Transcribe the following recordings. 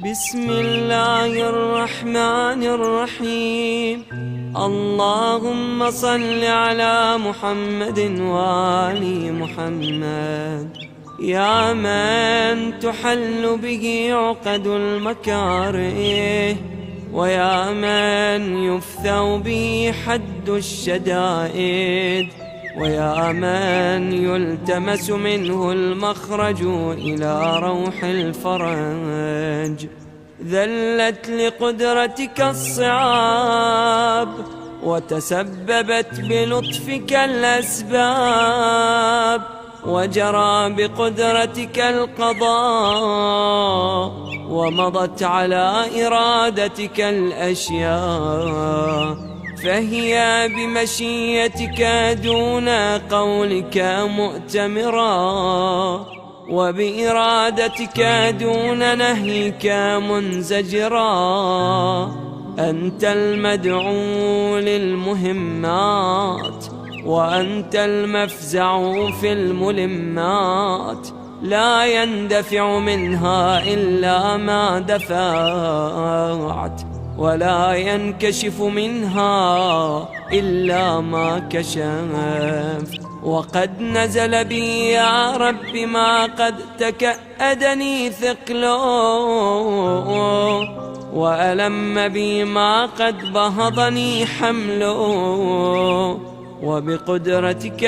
بسم الله الرحمن الرحيم. اللهم صل على محمد وآل محمد. يا من تحل به عقد المكاره، ويا من يفثو به حد الشدائد، ويا من يلتمس منه المخرج إلى روح الفرج. ذلت لقدرتك الصعاب، وتسببت بلطفك الأسباب، وجرى بقدرتك القضاء، ومضت على إرادتك الأشياء، فهي بمشيتك دون قولك مؤتمرا، وبإرادتك دون نهيك منزجرا. أنت المدعو للمهمات، وأنت المفزع في الملمات، لا يندفع منها إلا ما دفعت، ولا ينكشف منها إلا ما كشفت. وقد نزل بي يا رب ما قد تكأدني ثقله، وألم بي ما قد بهضني حمله، وبقدرتك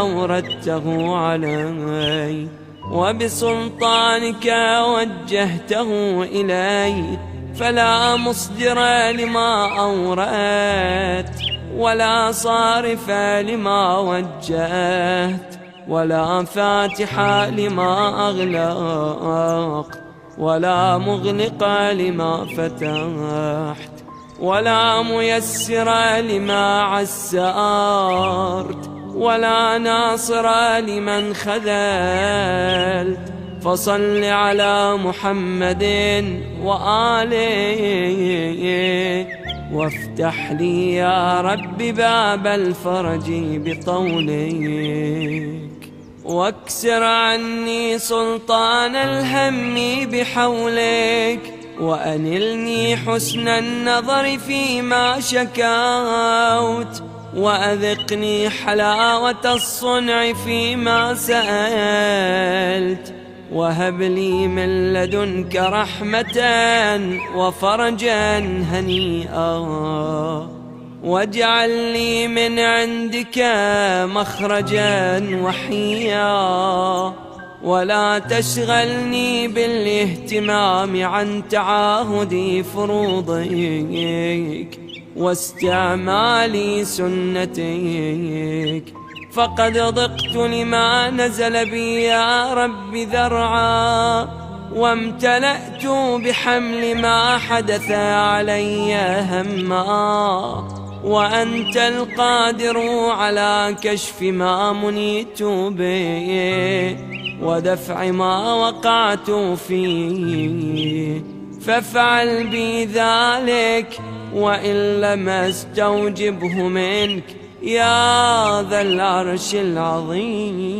أوردته علي، وبسلطانك وجهته إلي، فلا مصدر لما أوردت، ولا صارف لما وجهت، ولا فاتح لما أغلقت، ولا مغلق لما فتحت، ولا ميسر لما عسرت، ولا ناصر لمن خذلت. فصل على محمد وآله، وافتح لي يا رب باب الفرج بطولك، واكسر عني سلطان الهم بحولك، وأنلني حسن النظر فيما شكوت، وأذقني حلاوة الصنع فيما سألت، وهب لي من لدنك رحمة وفرجا هنيئا، واجعل لي من عندك مخرجا وحيا، ولا تشغلني بالاهتمام عن تعاهد فروضك واستعمال سنتك، فقد ضقت لما نزل بي يا رب ذرعا، وامتلأت بحمل ما حدث علي هما، وأنت القادر على كشف ما منيت به، ودفع ما وقعت فيه، فافعل بي ذلك، وإن لم استوجبه منك يا ذا العرش العظيم.